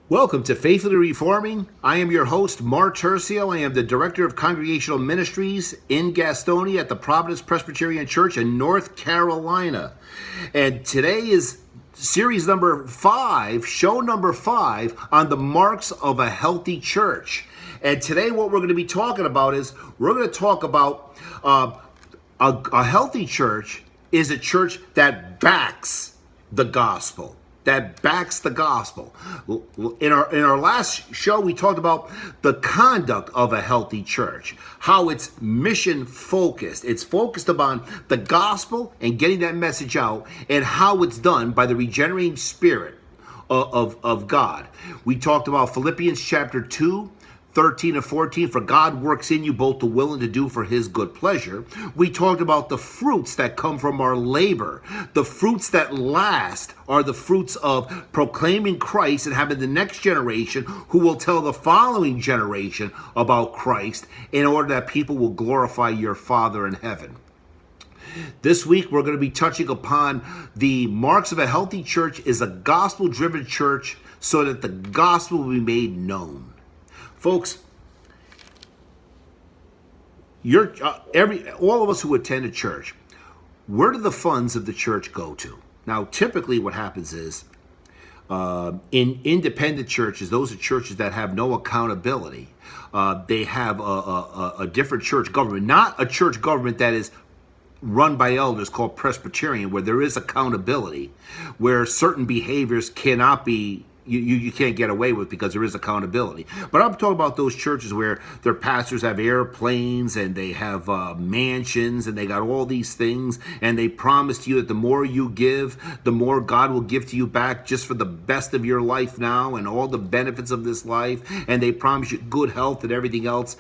Welcome to Faithfully Reforming. I am your host, Mark Turcio. I am the Director of Congregational Ministries in Gastonia at the Providence Presbyterian Church in North Carolina. And today is series number 5, show number 5 on the marks of a healthy church. And today what we're going to be talking about is we're going to talk about a healthy church is a church that backs the gospel. That backs the gospel. In our last show, we talked about the conduct of a healthy church, how it's mission focused. It's focused upon the gospel and getting that message out, and how it's done by the regenerating spirit of God. We talked about Philippians chapter 2, 13 and 14, for God works in you both to will and to do for his good pleasure. We talked about the fruits that come from our labor. The fruits that last are the fruits of proclaiming Christ and having the next generation who will tell the following generation about Christ in order that people will glorify your Father in heaven. This week, we're going to be touching upon the marks of a healthy church is a gospel-driven church so that the gospel will be made known. Folks, all of us who attend a church, where do the funds of the church go to? Now, typically what happens is, in independent churches, those are churches that have no accountability. They have a different church government, not a church government that is run by elders called Presbyterian, where there is accountability, where certain behaviors cannot be you can't get away with because there is accountability. But I'm talking about those churches where their pastors have airplanes and they have mansions and they got all these things, and they promise to you that the more you give, the more God will give to you back just for the best of your life now and all the benefits of this life, and they promise you good health and everything else.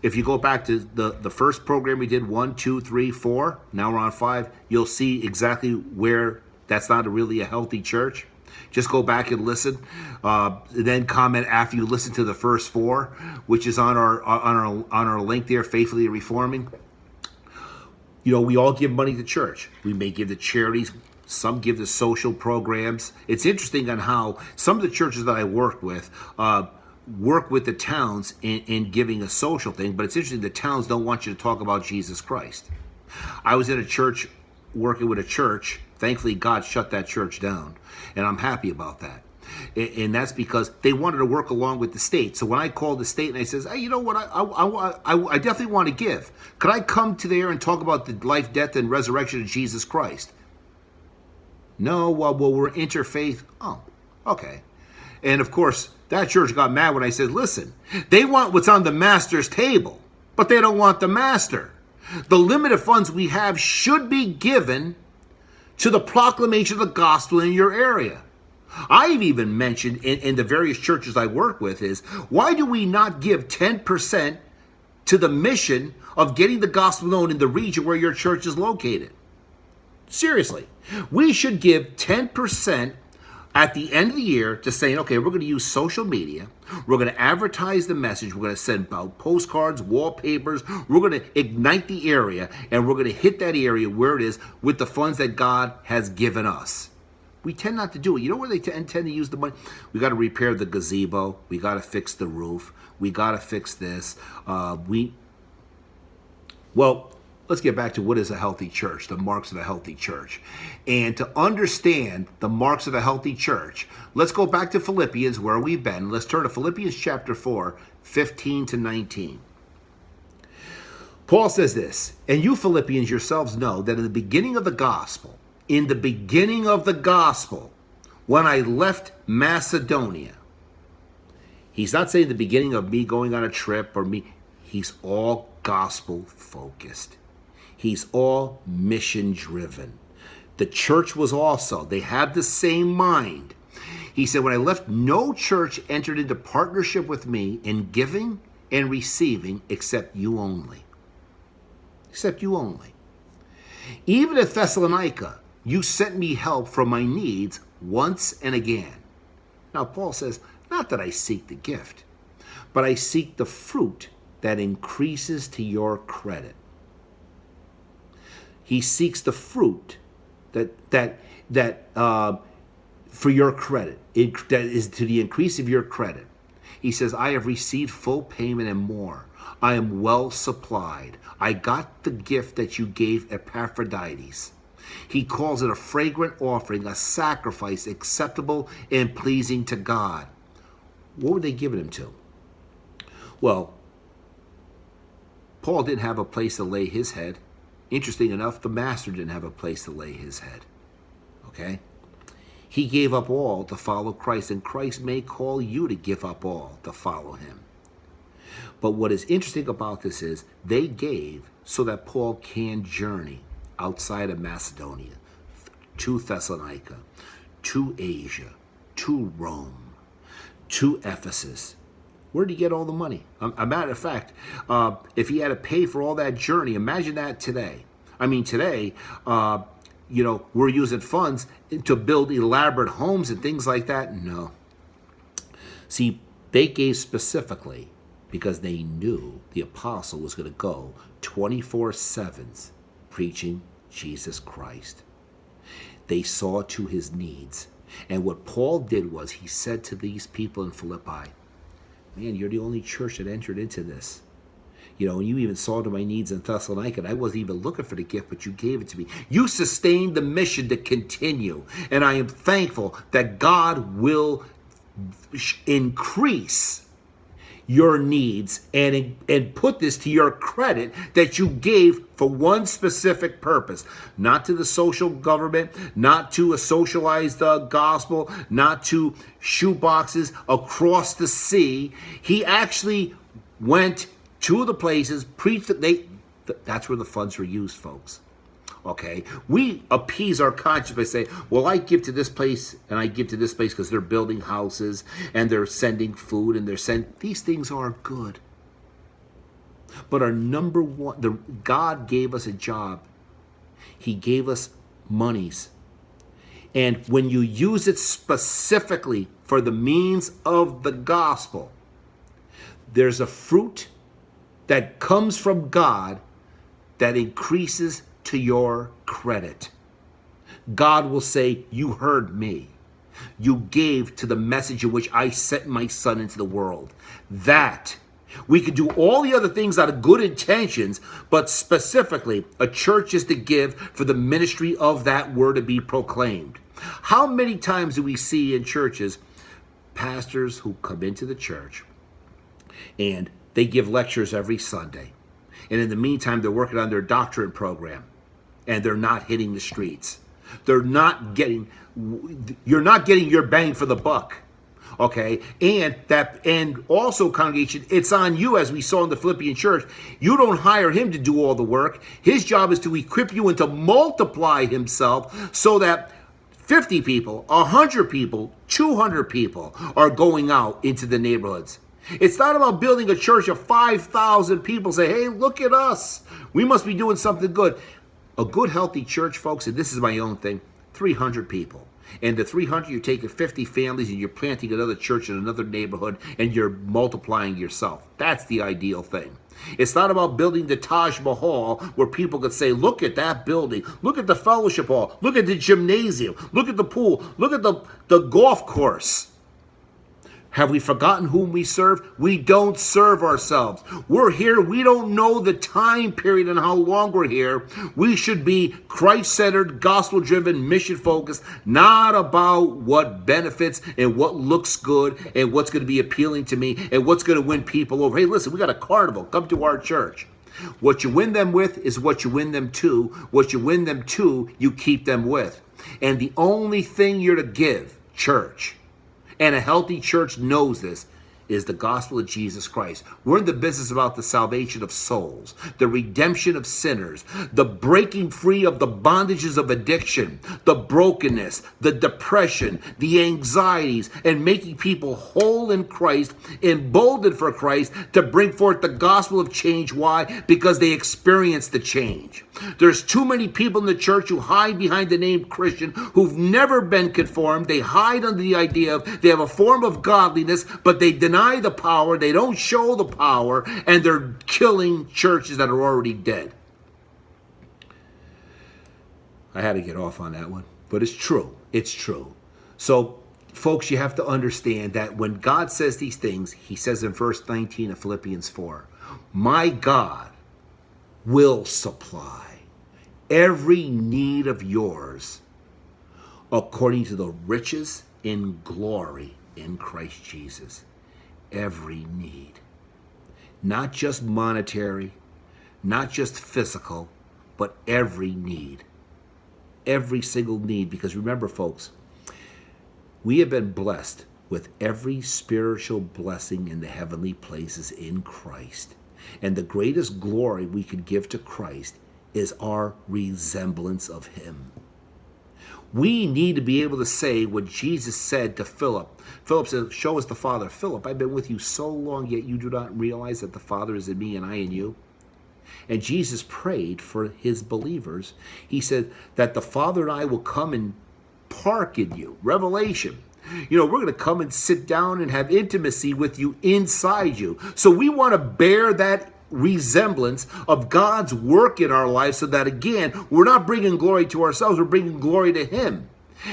If you go back to the first program we did, 1, 2, 3, 4, now we're on 5, you'll see exactly where that's not really a healthy church. Just go back and listen, then comment after you listen to the first 4, which is on our link there, Faithfully Reforming. You know, we all give money to church. We may give to charities. Some give to social programs. It's interesting on how some of the churches that I work with the towns in giving a social thing, but it's interesting the towns don't want you to talk about Jesus Christ. I was in a church, working with a church. Thankfully, God shut that church down, and I'm happy about that. And that's because they wanted to work along with the state. So when I called the state and I says, hey, you know what, I definitely want to give. Could I come to there and talk about the life, death, and resurrection of Jesus Christ? No, well, we're interfaith. Oh, okay. And of course, that church got mad when I said, listen, they want what's on the master's table, but they don't want the master. The limited funds we have should be given to the proclamation of the gospel in your area. I've even mentioned in the various churches I work with is, why do we not give 10% to the mission of getting the gospel known in the region where your church is located? Seriously, we should give 10% at the end of the year to saying, okay, we're going to use social media. We're going to advertise the message. We're going to send out postcards, wallpapers. We're going to ignite the area, and we're going to hit that area where it is with the funds that God has given us. We tend not to do it. You know where they tend to use the money? We got to repair the gazebo. We got to fix the roof. We got to fix this. Let's get back to what is a healthy church, the marks of a healthy church. And to understand the marks of a healthy church, let's go back to Philippians, where we've been. Let's turn to Philippians chapter 4, 15 to 19. Paul says this, and you Philippians yourselves know that in the beginning of the gospel, when I left Macedonia, he's not saying the beginning of me going on a trip or me, he's all gospel focused. He's all mission driven. The church was also, they had the same mind. He said, when I left, no church entered into partnership with me in giving and receiving except you only. Except you only. Even at Thessalonica, you sent me help for my needs once and again. Now, Paul says, not that I seek the gift, but I seek the fruit that increases to your credit. He seeks the fruit that for your credit. That is to the increase of your credit. He says, I have received full payment and more. I am well supplied. I got the gift that you gave Epaphroditus. He calls it a fragrant offering, a sacrifice acceptable and pleasing to God. What were they giving him to? Well, Paul didn't have a place to lay his head. Interesting enough, the master didn't have a place to lay his head. Okay? He gave up all to follow Christ, and Christ may call you to give up all to follow him. But what is interesting about this is they gave so that Paul can journey outside of Macedonia, to Thessalonica, to Asia, to Rome, to Ephesus. Where did he get all the money? A matter of fact, if he had to pay for all that journey, imagine that today. I mean, today, we're using funds to build elaborate homes and things like that. No. See, they gave specifically because they knew the apostle was going to go 24/7 preaching Jesus Christ. They saw to his needs. And what Paul did was he said to these people in Philippi, man, you're the only church that entered into this. And you even saw to my needs in Thessalonica, and I wasn't even looking for the gift, but you gave it to me. You sustained the mission to continue. And I am thankful that God will increase your needs and put this to your credit that you gave for one specific purpose. Not to the social government, not to a socialized gospel, not to shoeboxes across the sea. He actually went to the places, preached that that's where the funds were used, folks. Okay, we appease our conscience by saying, well, I give to this place and I give to this place because they're building houses and they're sending food and these things are good. But our number one, God gave us a job. He gave us monies. And when you use it specifically for the means of the gospel, there's a fruit that comes from God that increases to your credit. God will say, you heard me. You gave to the message in which I sent my son into the world. That we could do all the other things out of good intentions, but specifically a church is to give for the ministry of that word to be proclaimed. How many times do we see in churches pastors who come into the church and they give lectures every Sunday, and in the meantime they're working on their doctorate program and they're not hitting the streets. You're not getting your bang for the buck. Okay, and also, congregation, it's on you, as we saw in the Philippian church. You don't hire him to do all the work. His job is to equip you and to multiply himself so that 50 people, 100 people, 200 people are going out into the neighborhoods. It's not about building a church of 5,000 people. Say, hey, look at us. We must be doing something good. A good, healthy church, folks, and this is my own thing, 300 people. And the 300, you're taking 50 families and you're planting another church in another neighborhood and you're multiplying yourself. That's the ideal thing. It's not about building the Taj Mahal where people could say, look at that building, look at the fellowship hall, look at the gymnasium, look at the pool, look at the golf course. Have we forgotten whom we serve? We don't serve ourselves. We're here. We don't know the time period and how long we're here. We should be Christ-centered, gospel-driven, mission-focused, not about what benefits and what looks good and what's going to be appealing to me and what's going to win people over. Hey, listen, we got a carnival. Come to our church. What you win them with is what you win them to. What you win them to, you keep them with. And the only thing you're to give, church, and a healthy church knows this, is the gospel of Jesus Christ. We're in the business about the salvation of souls, the redemption of sinners, the breaking free of the bondages of addiction, the brokenness, the depression, the anxieties, and making people whole in Christ, emboldened for Christ to bring forth the gospel of change. Why? Because they experience the change. There's too many people in the church who hide behind the name Christian, who've never been conformed. They hide under the idea of they have a form of godliness, but they deny the power, they don't show the power, and they're killing churches that are already dead. I had to get off on that one, but it's true. It's true. So, folks, you have to understand that when God says these things, he says in verse 19 of Philippians 4, my God will supply every need of yours according to the riches in glory in Christ Jesus. Every need. Not just monetary, not just physical, but every need. Every single need. Because remember, folks, we have been blessed with every spiritual blessing in the heavenly places in Christ. And the greatest glory we could give to Christ is our resemblance of him. We need to be able to say what Jesus said to Philip. Philip said, show us the Father. Philip, I've been with you so long, yet you do not realize that the Father is in me and I in you. And Jesus prayed for his believers. He said that the Father and I will come and park in you. Revelation. You know, we're going to come and sit down and have intimacy with you inside you. So we want to bear that resemblance of God's work in our lives so that, again, we're not bringing glory to ourselves, we're bringing glory to him.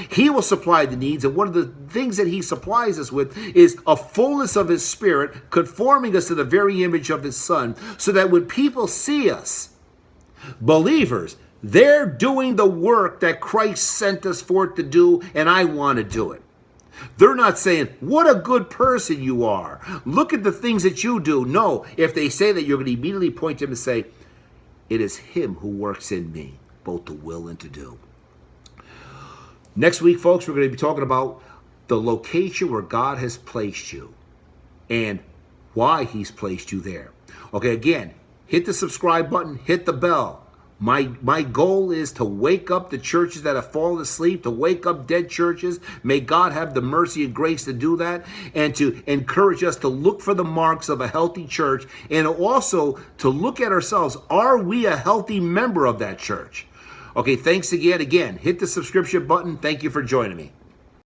He will supply the needs, and one of the things that he supplies us with is a fullness of his Spirit, conforming us to the very image of his Son, so that when people see us, believers, they're doing the work that Christ sent us forth to do, and I want to do it. They're not saying, what a good person you are. Look at the things that you do. No, if they say that, you're going to immediately point to him and say, it is him who works in me, both to will and to do. Next week, folks, we're going to be talking about the location where God has placed you and why he's placed you there. Okay, again, hit the subscribe button, hit the bell. My goal is to wake up the churches that have fallen asleep, to wake up dead churches. May God have the mercy and grace to do that, and to encourage us to look for the marks of a healthy church, and also to look at ourselves. Are we a healthy member of that church? Okay, thanks again. Hit the subscription button. Thank you for joining me.